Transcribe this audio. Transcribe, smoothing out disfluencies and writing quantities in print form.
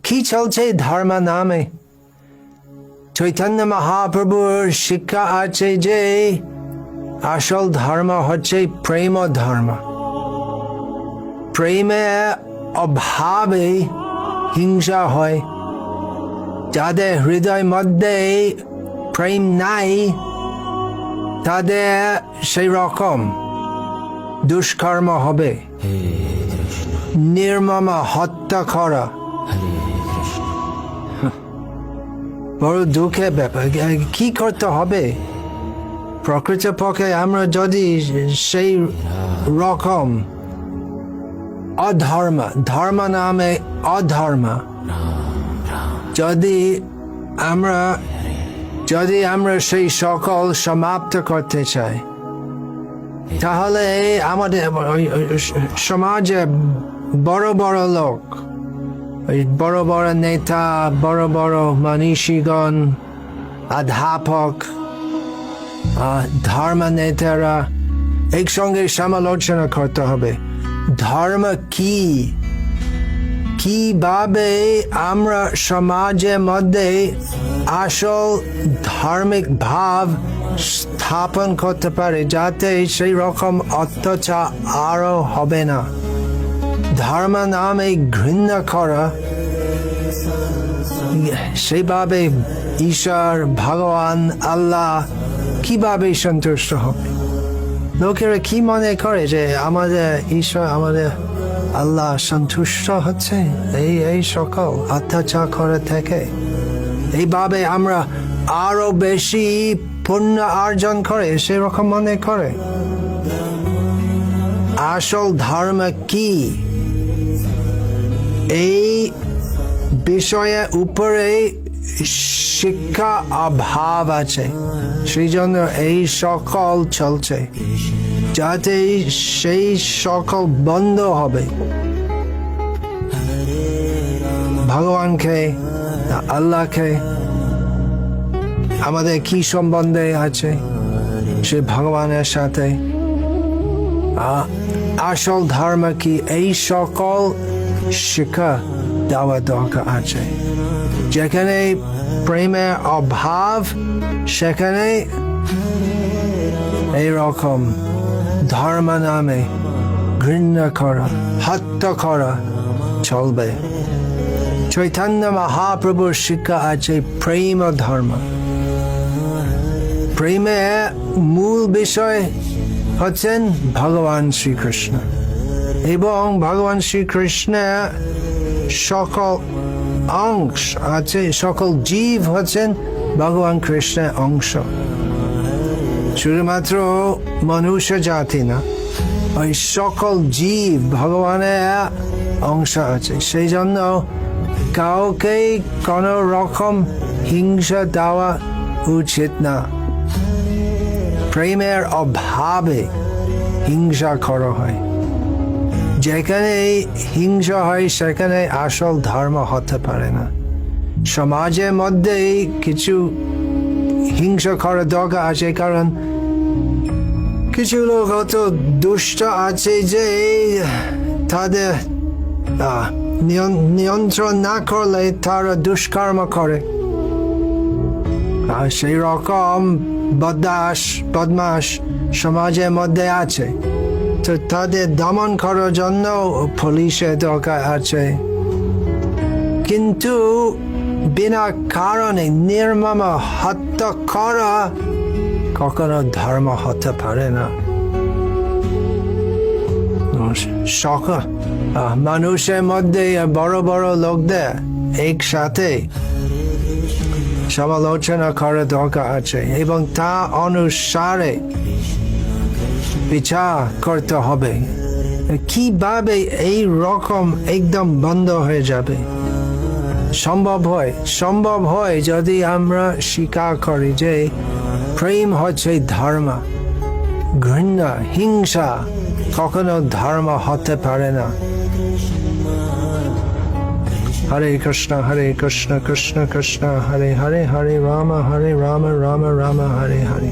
কি চলছে ধর্ম নামে? চৈতন্য মহাপ্রভুর শিক্ষা আছে যে আসল ধর্ম হচ্ছে প্রেম ধর্ম। প্রেমের অভাবে হিংসা হয়। যাদের হৃদয় মধ্যে প্রেম নাই তাদের সেই রকম দুষ্কর্ম হবে, নির্মম হত্যা করা। বড় দুঃখের ব্যাপার। কি করতে হবে? প্রকৃতপক্ষে আমরা যদি সেই রকম অধর্ম, ধর্ম নামে অধর্ম, যদি আমরা সেই সকল সমাপ্ত করতে চাই, তাহলে আমাদের সমাজে বড় বড় লোক, বড় বড় নেতা, বড় বড় মনীষীগণ, অধ্যাপক, ধর্ম নেতারা একসঙ্গে সমালোচনা করতে হবে। ধর্ম কি, কিভাবে আমরা সমাজের মধ্যে আসল ধার্মিক ভাব স্থাপন করতে পারি, যাতে সেই রকম অত্যাচার আরো হবে না। ধর্ম নামে ঘৃণা করা, সেইভাবে ঈশ্বর, ভগবান, আল্লাহ কিভাবে সন্তুষ্ট হবে? লোকেরা কি মনে করে যে আমাদের ঈশ্বর, আমাদের আল্লাহ সন্তুষ্ট হচ্ছে এই সকল অত্যাচার করে থেকে? এইভাবে আমরা আরো বেশি পুণ্য অর্জন করে সেরকম মনে করে। আসল ধর্ম কি, এই বিষয়ে উপরে শিক্ষা অভাব আছে। সেই জন্য এই সকল চলছে, যাতে সেই সকল বন্ধ হবে। ভগবানকে, আল্লাহকে আমাদের কি সম্বন্ধে আছে সে ভগবানের সাথে, আসল ধর্ম কি, এই সকল শিক্ষা দেওয়া দরকার আছে। যেখানে প্রেমের অভাব সেখানে এইরকম ধর্ম নামে ঘৃণা করা, হত্যা করা চলবে। চৈতন্য মহাপ্রভুর শিক্ষা আছে প্রেম ধর্ম। প্রেমের মূল বিষয় হচ্ছেন ভগবান শ্রীকৃষ্ণ, এবং ভগবান শ্রীকৃষ্ণের সকল অংশ আছে, সকল জীব হচ্ছেন ভগবান কৃষ্ণের অংশ। শুধুমাত্র মনুষ্য জাতি না, ওই সকল জীব ভগবানের অংশ আছে। সেই জন্য কাউকে কোনো রকম হিংসা দেওয়া উচিত না। প্রেমের অভাবে হিংসা করা হয়। যেখানে হিংসা হয় সেখানে আসল ধর্ম হতে পারে না। সমাজের মধ্যে কিছু হিংসা করার দরকার আছে, কারণ কিছু লোক অত দুষ্ট আছে যে তাদের নিয়ন্ত্রণ না করলে তারা দুষ্কর্ম করে। আর সেই রকম বদমাশ সমাজের মধ্যে আছে, তো তাদের দমন করার জন্য পুলিশের দরকার আছে। কিন্তু বিনা কারণে নির্মম হত্যা করা কখনো ধর্ম হতে পারে না। মানুষের মধ্যে বড় বড় লোকদের একসাথে সমালোচনা করার দরকার আছে, এবং তা অনুসারে বিচার করতে হবে। কিভাবে এই রকম একদম বন্ধ হয়ে যাবে? সম্ভব হয় যদি আমরা স্বীকার করি যে প্রেম হচ্ছে ধর্ম, ঘৃণা, হিংসা কখনো ধর্ম হতে পারে না। হরে কৃষ্ণ কৃষ্ণ কৃষ্ণ হরে হরে, হরে রাম রাম রাম হরে হরে।